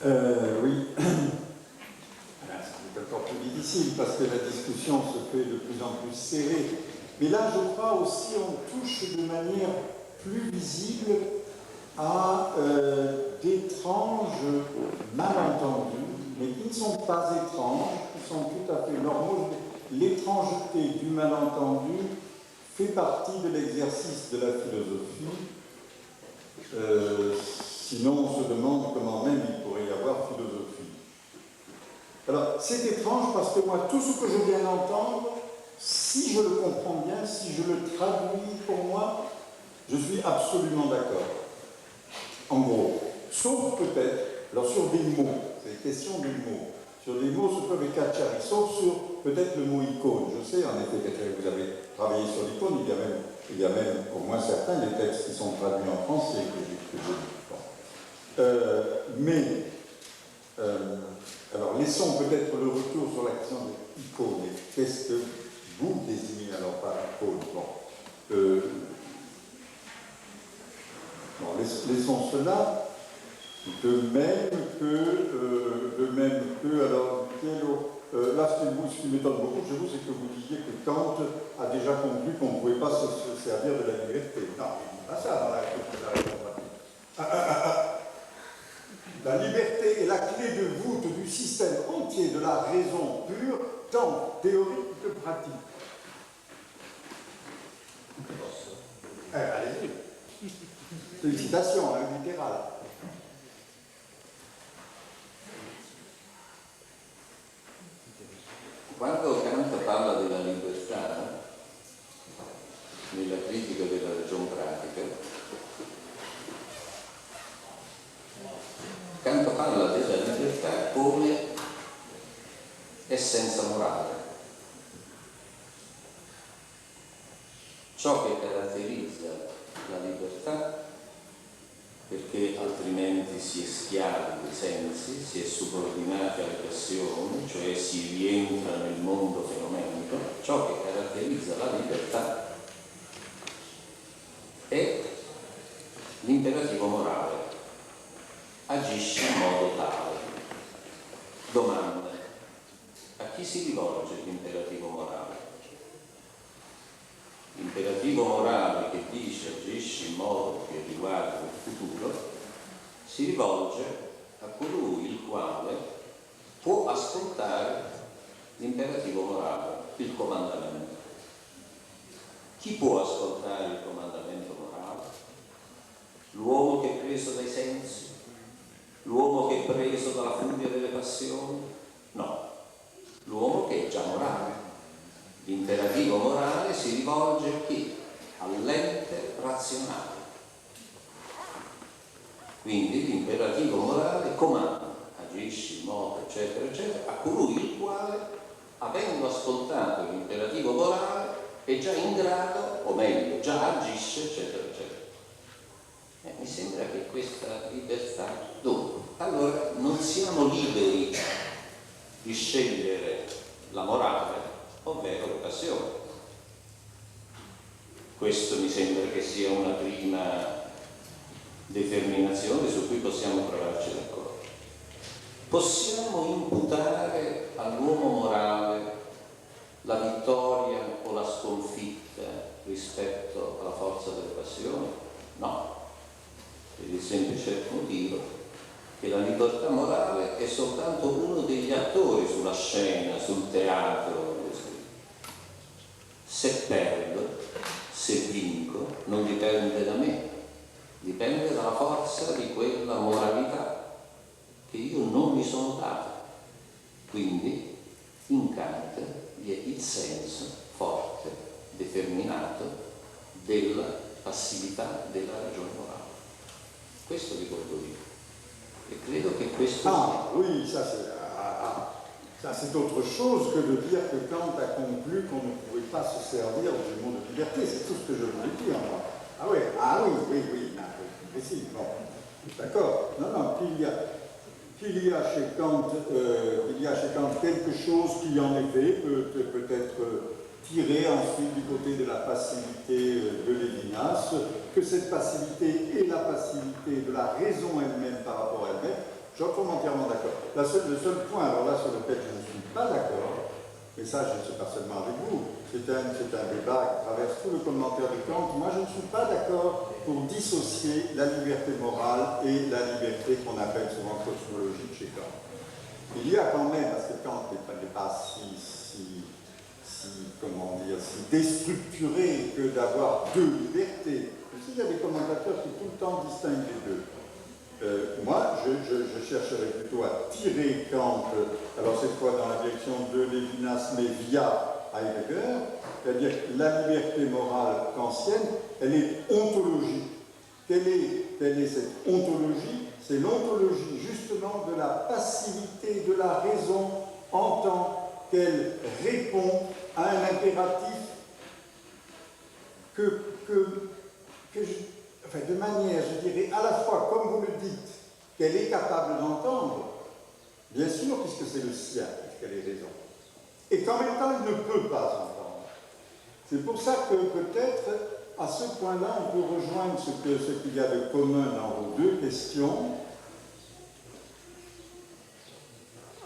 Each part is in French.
Oui. C'est encore plus difficile parce que la discussion se fait de plus en plus serrée. Mais là, je crois aussi, on touche de manière plus visible à d'étranges malentendus, mais qui ne sont pas étranges, qui sont tout à fait normaux. L'étrangeté du malentendu fait partie de l'exercice de la philosophie. Sinon, on se demande comment même il pourrait y avoir philosophie. Alors, c'est étrange parce que moi, tout ce que je viens d'entendre, si je le comprends bien, si je le traduis pour moi, je suis absolument d'accord. En gros. Sauf peut-être, alors sur des mots, c'est une question de mots. Sur des mots, ce peuvent être cacciari, sauf sur peut-être le mot icône. Je sais, en effet, que vous avez travaillé sur l'icône, il y a même, au moins certains, des textes qui sont traduits en français que j'ai alors, laissons peut-être le retour sur l'action de icône. Qu'est-ce que vous désignez alors par icône? Bon, laissons cela, de même que alors, là, ce qui m'étonne beaucoup chez vous, c'est que vous disiez que Kant a déjà conclu qu'on ne pouvait pas se servir de la liberté. Non, il dit pas ça dans la réponse. La liberté est la clé de voûte du système entier de la raison pure, tant théorique que pratique. Allez-y. C'est une citation, littérale. Quando Kant parla della libertà, nella critica della ragion pratica, Kant parla della libertà come essenza morale. Ciò che caratterizza la libertà, perché altrimenti si è schiavi dei sensi, si è subordinati alle passioni, cioè si rientra nel mondo fenomenico, ciò che caratterizza la libertà è l'imperativo morale. Agisce in modo tale. Domanda: a chi si rivolge l'imperativo morale? L'imperativo morale che dice agisci in modo che riguarda il futuro si rivolge a colui il quale può ascoltare l'imperativo morale, il comandamento. Chi può ascoltare il comandamento morale? L'uomo che è preso dai sensi? L'uomo che è preso dalla furia delle passioni? No, l'uomo che è già morale. L'imperativo morale si rivolge a chi? All'ente razionale. Quindi l'imperativo morale comanda, agisci in modo, eccetera, eccetera, a colui il quale, avendo ascoltato l'imperativo morale, è già in grado, o meglio, già agisce, eccetera, eccetera. Mi sembra che questa libertà, dunque, allora non siamo liberi di scegliere la morale, ovvero le passioni. Questo mi sembra che sia una prima determinazione su cui possiamo trovarci d'accordo. Possiamo imputare all'uomo morale la vittoria o la sconfitta rispetto alla forza delle passioni? No, per il semplice motivo che la libertà morale è soltanto uno degli attori sulla scena, sul teatro. Se perdo, se vinco, non dipende da me, dipende dalla forza di quella moralità che io non mi sono dato. Quindi in Kant vi è il senso forte, determinato della passività della ragione morale. Questo vi voglio dire. Et credo che questo oui, ça c'est autre chose que de dire que Kant a conclu qu'on ne pouvait pas se servir du mot de liberté. C'est tout ce que je voulais dire, moi. Ah oui, bon, d'accord. Non, qu'il y a chez Kant quelque chose qui, en effet, peut être tiré ensuite du côté de la passivité de Lévinas, que cette passivité est la passivité de la raison elle-même par rapport à elle-même. Je reprends entièrement le seul point, alors là, sur lequel je ne suis pas d'accord, et ça, je ne suis pas seulement avec vous, c'est un débat qui traverse tout le commentaire de Kant. Moi, je ne suis pas d'accord pour dissocier la liberté morale et la liberté qu'on appelle souvent cosmologique chez Kant. Il y a quand même, parce que Kant n'est pas comment dire, si déstructuré que d'avoir deux libertés. Ici, il y a des commentateurs qui tout le temps distinguent les deux. Moi, je chercherais plutôt à tirer Kant, alors cette fois dans la direction de Lévinas, mais via Heidegger, c'est-à-dire que la liberté morale kantienne, elle est ontologique. Quelle est cette ontologie? C'est l'ontologie justement de la passivité de la raison en tant qu'elle répond à un impératif enfin, de manière, je dirais, à la fois, comme vous le dites, qu'elle est capable d'entendre, bien sûr, puisque c'est le sien, puisqu'elle est raison, et qu'en même temps, elle ne peut pas entendre. C'est pour ça que peut-être, à ce point-là, on peut rejoindre ce qu'il y a de commun dans vos deux questions,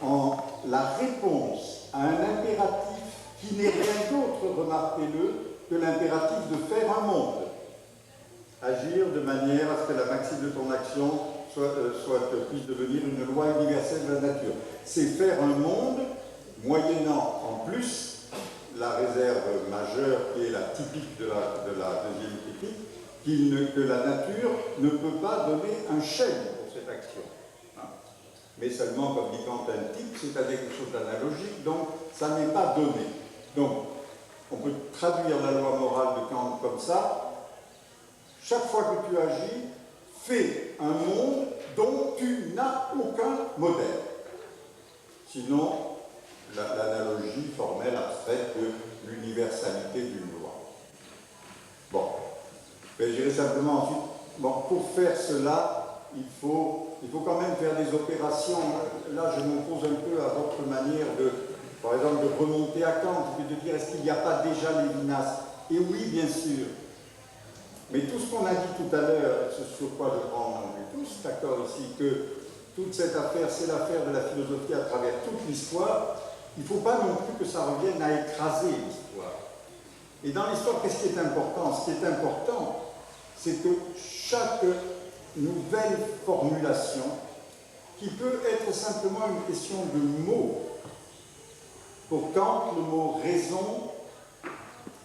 en la réponse à un impératif qui n'est rien d'autre, remarquez-le, que l'impératif de faire un monde. Agir de manière à ce que la maxime de ton action puisse devenir une loi universelle de la nature. C'est faire un monde, moyennant en plus la réserve majeure qui est la typique de la deuxième critique, que la nature ne peut pas donner un chêne pour cette action. Mais seulement, comme dit Kant, un type, c'est-à-dire quelque chose d'analogique, donc ça n'est pas donné. Donc, on peut traduire la loi morale de Kant comme ça. Chaque fois que tu agis, fais un monde dont tu n'as aucun modèle. Sinon, l'analogie formelle abstraite de l'universalité d'une loi. Bon, je dirais simplement ensuite, bon, pour faire cela, il faut quand même faire des opérations. Là, je m'oppose un peu à votre manière par exemple, de remonter à Kant, et de dire est-ce qu'il n'y a pas déjà Lévinas? Et oui, bien sûr. Mais tout ce qu'on a dit tout à l'heure, sur quoi je prends, on est tous d'accord ici, que toute cette affaire, c'est l'affaire de la philosophie à travers toute l'histoire, il ne faut pas non plus que ça revienne à écraser l'histoire. Et dans l'histoire, qu'est-ce qui est important? Ce qui est important, c'est que chaque nouvelle formulation, qui peut être simplement une question de mots, pour Kant, le mot raison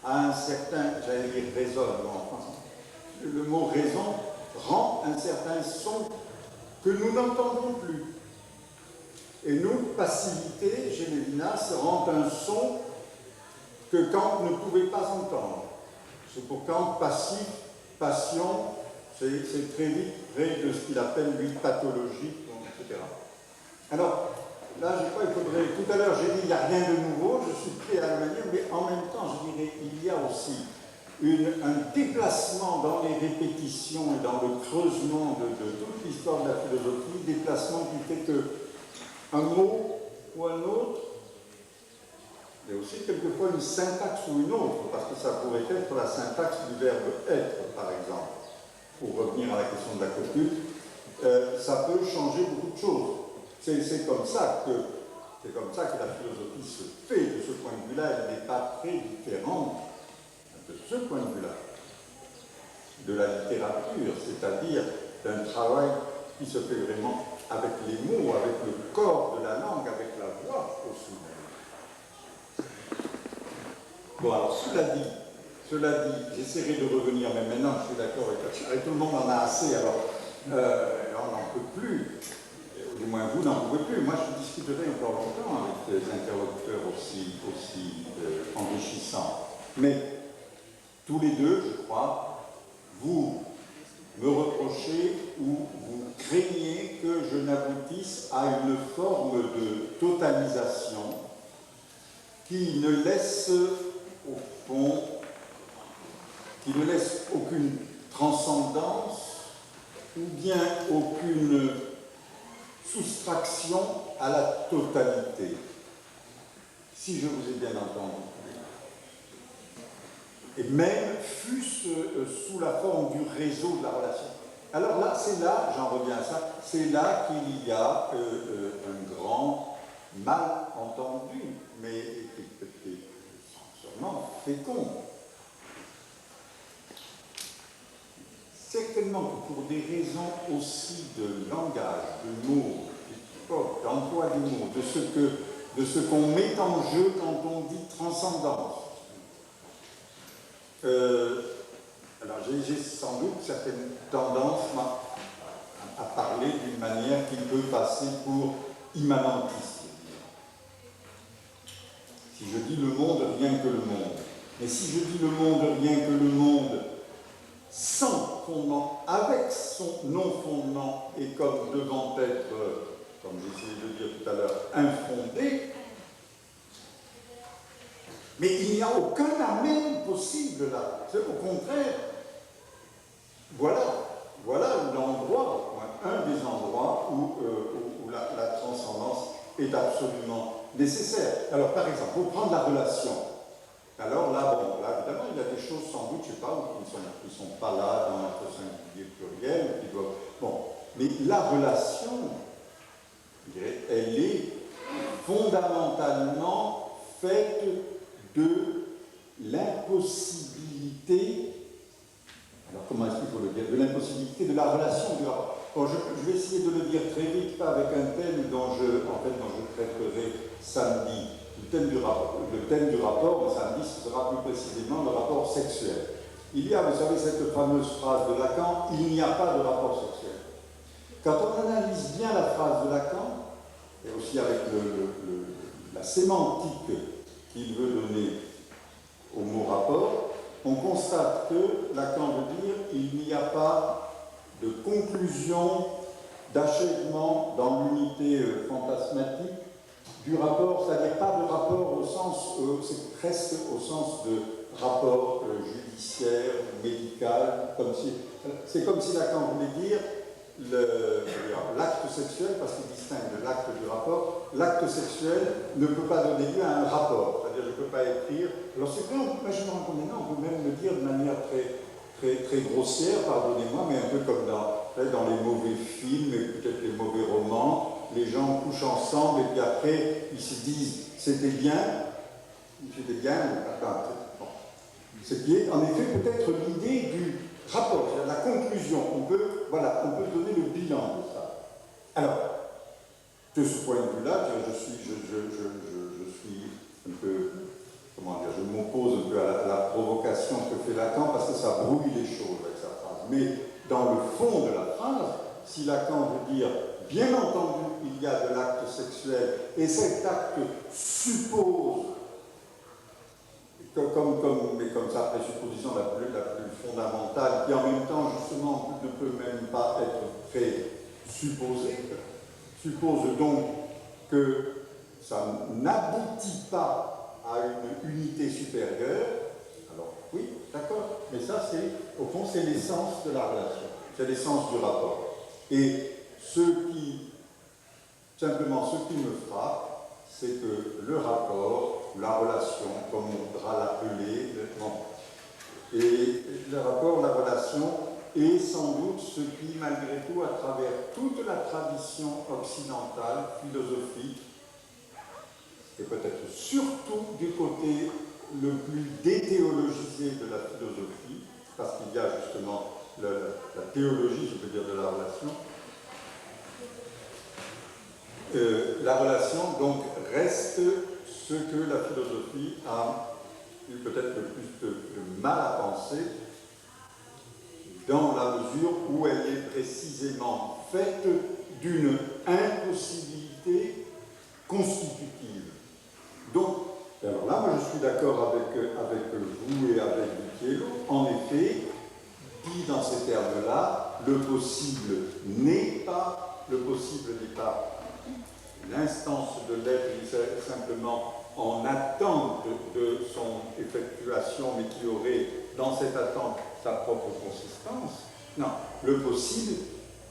a un certain, j'allais dire résonne en français, le mot raison rend un certain son que nous n'entendons plus. Et nous, passivité, chez Lévinas, rend un son que Kant ne pouvait pas entendre. C'est pour Kant, passif, passion, c'est très vite près de ce qu'il appelle, lui, pathologique, etc. Alors, là, je crois qu'il faudrait... Tout à l'heure, j'ai dit, il n'y a rien de nouveau, je suis prêt à le manier, mais en même temps, je dirais, il y a aussi un déplacement dans les répétitions et dans le creusement de toute l'histoire de la philosophie, déplacement qui fait qu'un mot ou un autre, il y a aussi quelquefois une syntaxe ou une autre, parce que ça pourrait être la syntaxe du verbe être, par exemple. Pour revenir à la question de la copule, ça peut changer beaucoup de choses. C'est comme ça que la philosophie se fait. De ce point de vue-là, elle n'est pas très différente de ce point de vue-là de la littérature, c'est-à-dire d'un travail qui se fait vraiment avec les mots, avec le corps de la langue, avec la voix aussi. Bon, alors cela dit, j'essaierai de revenir, mais maintenant je suis d'accord avec tout le monde en a assez, alors on n'en peut plus. Du moins, vous n'en pouvez plus. Moi, je discuterai encore longtemps avec des interlocuteurs aussi enrichissants. Mais tous les deux, je crois, vous me reprochez ou vous craignez que je n'aboutisse à une forme de totalisation qui ne laisse, au fond, qui ne laisse aucune transcendance ou bien aucune soustraction à la totalité, si je vous ai bien entendu. Et même fût-ce sous la forme du réseau de la relation. Alors là, c'est là, j'en reviens à ça, c'est là qu'il y a un grand malentendu, mais qui est sûrement fécond. Certainement que pour des raisons aussi de langage, de mots, d'emploi des mots, de ce qu'on met en jeu quand on dit transcendance. Alors j'ai sans doute certaines tendances à parler d'une manière qui peut passer pour immanentiste. Si je dis le monde, rien que le monde. Mais si je dis le monde, rien que le monde, sans fondement, avec son non-fondement, et comme devant être, comme j'essayais de dire tout à l'heure, infondé, mais il n'y a aucun amène possible là. C'est au contraire, voilà l'endroit, un des endroits où la transcendance est absolument nécessaire. Alors par exemple, pour prendre la relation, alors là, bon, là évidemment, il y a des choses sans doute, je ne sais pas, qui ne sont pas là dans notre singulier pluriel, qui doivent... Bon, mais la relation, je dirais, elle est fondamentalement faite de l'impossibilité, alors comment est-ce qu'il faut le dire, de l'impossibilité de la relation du rapport. Bon, je vais essayer de le dire très vite, pas avec un thème dont je traiterai samedi. Le thème du rapport, le samedi, ce sera plus précisément le rapport sexuel. Il y a, vous savez, cette fameuse phrase de Lacan, il n'y a pas de rapport sexuel. Quand on analyse bien la phrase de Lacan, et aussi avec la sémantique qu'il veut donner au mot rapport, on constate que Lacan veut dire qu'il n'y a pas de conclusion, d'achèvement dans l'unité fantasmatique du rapport, c'est-à-dire pas de rapport au sens, c'est presque au sens de rapport judiciaire, médical, c'est comme si Lacan voulait dire l'acte sexuel, parce qu'il distingue de l'acte du rapport, l'acte sexuel ne peut pas donner lieu à un rapport, c'est-à-dire je ne peux pas écrire. Alors c'est vrai, je me rends compte maintenant, on peut même le dire de manière très grossière, pardonnez-moi, mais un peu comme dans les mauvais films et peut-être les mauvais romans, les gens couchent ensemble et puis après ils se disent c'était bien, bon. Ce qui est en effet peut-être l'idée du rapport, c'est-à-dire la conclusion. On peut donner le bilan de ça. Alors, de ce point de vue-là, je suis un peu, comment dire, je m'oppose un peu à la provocation que fait Lacan parce que ça brouille les choses avec sa phrase. Mais dans le fond de la phrase, si Lacan veut dire, bien entendu, il y a de l'acte sexuel et cet acte suppose, comme sa présupposition la plus fondamentale, qui en même temps, justement, ne peut même pas être présupposée, suppose donc que ça n'aboutit pas à une unité supérieure. Alors, oui, d'accord, mais ça, au fond, c'est l'essence de la relation, c'est l'essence du rapport. Et simplement, ce qui me frappe, c'est que le rapport, la relation, comme on voudra l'appeler, et le rapport, la relation, est sans doute ce qui, malgré tout, à travers toute la tradition occidentale, philosophique, et peut-être surtout du côté le plus déthéologisé de la philosophie, parce qu'il y a justement la théologie, je peux dire, de la relation, la relation, donc, reste ce que la philosophie a eu peut-être le plus de mal à penser, dans la mesure où elle est précisément faite d'une impossibilité constitutive. Donc, alors là, moi je suis d'accord avec vous et avec Michelo. En effet, dit dans ces termes-là, le possible n'est pas l'instance de l'être, il serait simplement en attente de son effectuation, mais qui aurait dans cette attente sa propre consistance. Non, le possible,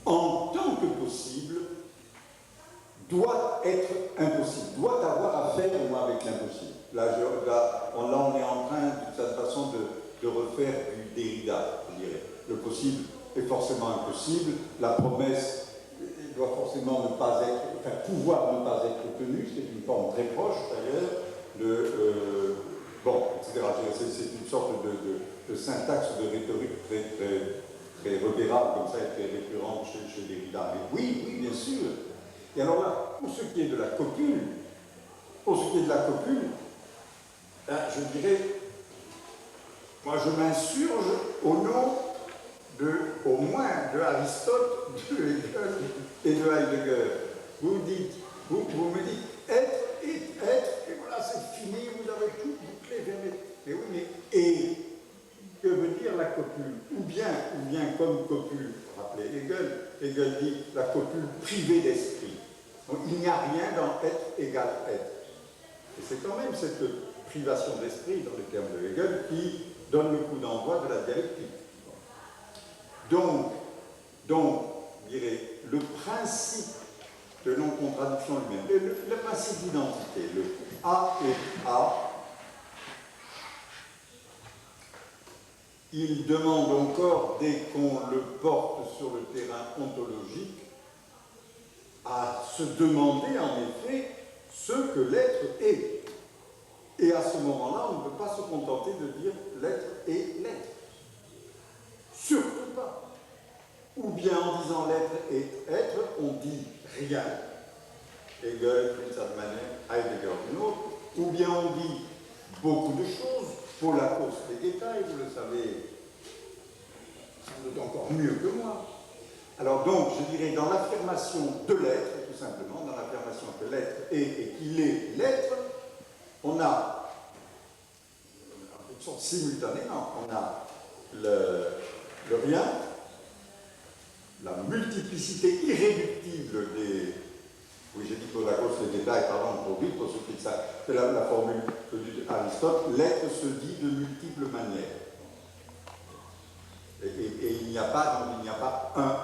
en tant que possible, doit être impossible, doit avoir à faire avec l'impossible. Là, on est en train, d'une certaine façon, de refaire du Derrida, je dirais. Le possible est forcément impossible, la promesse doit forcément ne pas être, enfin pouvoir ne pas être tenue, c'est une forme très proche d'ailleurs, bon, etc. C'est une sorte de syntaxe de rhétorique très repérable comme ça et très récurrente chez Derrida. Mais oui, bien sûr. Et alors là, pour ce qui est de la copule, je dirais, moi je m'insurge au nom au moins de Aristote, de Hegel et de Heidegger. Vous me dites, être est être, et voilà, c'est fini, vous avez tout bouclé, mais oui, mais et que veut dire la copule? Ou bien comme copule, rappelez Hegel dit la copule privée d'esprit. Donc il n'y a rien dans être égale être. Et c'est quand même cette privation d'esprit, dans les termes de Hegel, qui donne le coup d'envoi de la dialectique. Donc, je dirais, le principe de non-contradiction lui-même, le principe d'identité, le A et A, il demande encore, dès qu'on le porte sur le terrain ontologique, à se demander en effet ce que l'être est. Et à ce moment-là, on ne peut pas se contenter de dire l'être est l'être. Surtout pas. Ou bien en disant l'être est être, on dit rien. Hegel d'une certaine manière, Heidegger d'une autre. Ou bien on dit beaucoup de choses. Paul Lacoste les détails, vous le savez, sans doute encore mieux que moi. Alors donc, je dirais, dans l'affirmation de l'être, tout simplement, dans l'affirmation que l'être est et qu'il est l'être, on a, en sorte simultanément, on a le rien, la multiplicité irréductible des... Oui, j'ai dit pour la cause des détails, pardon, trop vite, pour ceux qui le savent. C'est la formule que dit Aristote, l'être se dit de multiples manières. Et il n'y a pas un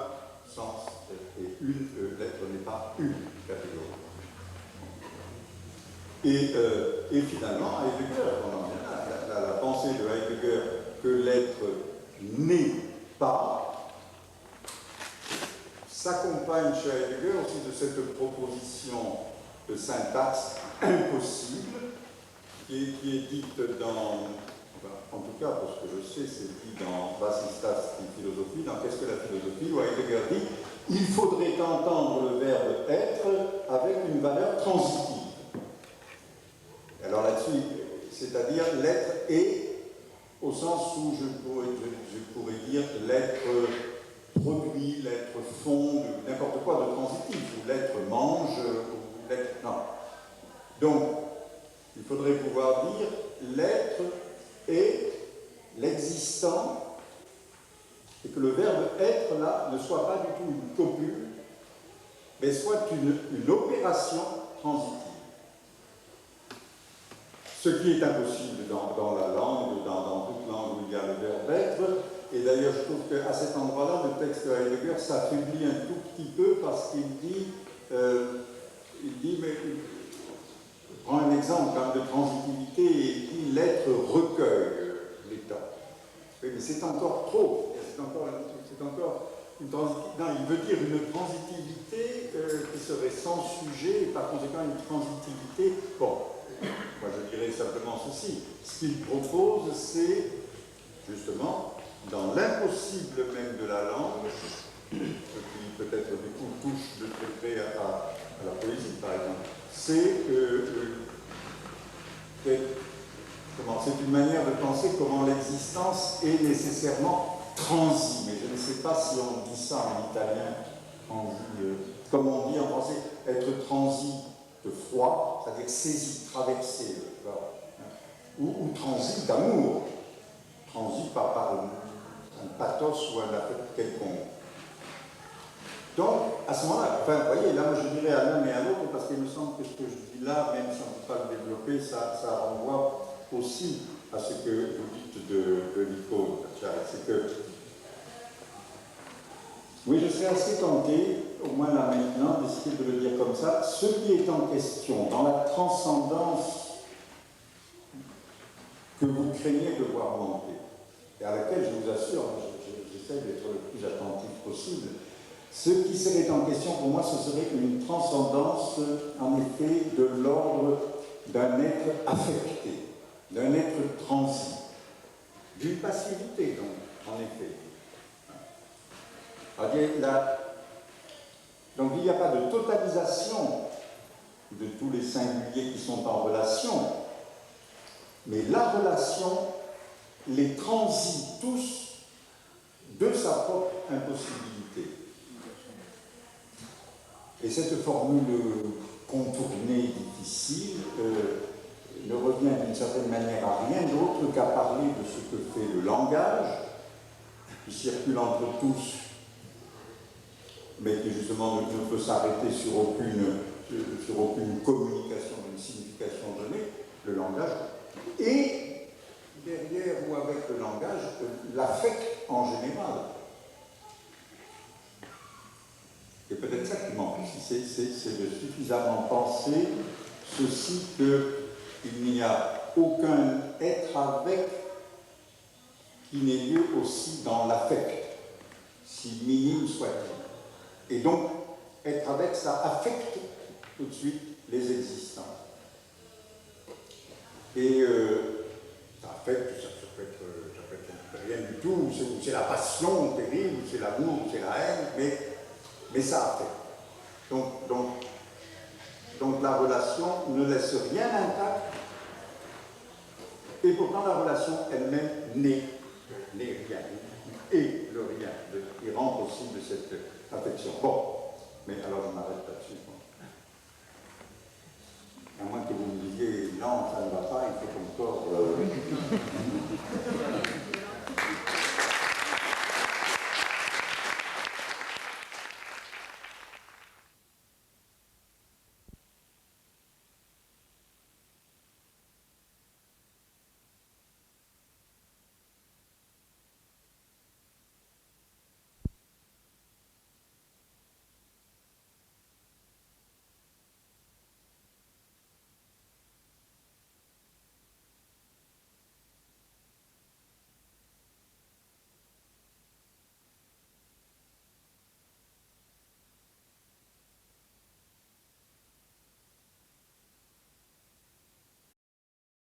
sens, et l'être n'est pas une catégorie. Et finalement, Heidegger, on en vient là, la pensée de Heidegger que l'être n'est pas, s'accompagne chez Heidegger aussi de cette proposition de syntaxe impossible qui est dite dans, en tout cas pour ce que je sais, c'est dit dans Vasistas et Philosophie, dans Qu'est-ce que la philosophie, où Heidegger dit il faudrait entendre le verbe être avec une valeur transitive. Alors là-dessus, c'est-à-dire l'être est au sens où je pourrais dire l'être produit, l'être fond, n'importe quoi de transitif, ou l'être mange, ou l'être... Non. Donc, il faudrait pouvoir dire l'être est l'existant, et que le verbe être, là, ne soit pas du tout une copule, mais soit une opération transitive. Ce qui est impossible dans la langue, dans toute langue où il y a le verbe être. Et d'ailleurs, je trouve qu'à cet endroit-là, le texte de Heidegger s'affaiblit un tout petit peu parce qu'il dit, mais prends un exemple quand même de transitivité, et il dit l'être recueille l'état. Oui, mais c'est encore trop. C'est encore une transitivité. Non, il veut dire une transitivité qui serait sans sujet et par conséquent une transitivité. Bon. Moi, je dirais simplement ceci. Ce qu'il propose, c'est justement, dans l'impossible même de la langue, ce qui peut-être du coup touche de très près à la poésie, par exemple, c'est une manière de penser comment l'existence est nécessairement transie. Mais je ne sais pas si on dit ça en italien, comme on dit en français, être transi de froid, c'est-à-dire saisi, traversé, ou transi d'amour, transi par un pathos ou un affect quelconque. Donc, à ce moment-là, enfin, vous voyez, là, je dirais à l'un et à l'autre, parce qu'il me semble que ce que je dis là, même si on ne peut pas le développer, ça renvoie aussi à ce que vous dites de l'icône, c'est que oui, je serais assez tenté, au moins là maintenant, d'essayer de le dire comme ça. Ce qui est en question dans la transcendance que vous craignez de voir monter, et à laquelle je vous assure, je j'essaie d'être le plus attentif possible. Ce qui serait en question pour moi, ce serait une transcendance, en effet, de l'ordre d'un être affecté, d'un être transi, d'une passivité, donc, en effet. Donc il n'y a pas de totalisation de tous les singuliers qui sont en relation, mais la relation les transit tous de sa propre impossibilité. Et cette formule contournée, difficile, ne revient d'une certaine manière à rien d'autre qu'à parler de ce que fait le langage, qui circule entre tous, mais qui justement ne peut s'arrêter sur aucune communication d'une signification donnée, le langage, et derrière ou avec le langage, l'affect en général. C'est peut-être ça qui manque ici, c'est de suffisamment penser ceci qu'il n'y a aucun être avec qui n'ait lieu aussi dans l'affect, si minime soit-il. Et donc, être avec, ça affecte tout de suite les existants. Et ça affecte, ça peut être rien du tout, c'est la passion terrible, c'est l'amour, c'est la haine, mais ça affecte. Donc la relation ne laisse rien intact, et pourtant la relation elle-même n'est rien, et le rien, qui rend possible cette affection. Bon, mais alors je m'arrête là-dessus. À moins que vous me disiez, non, ça ne va pas, il faut encore...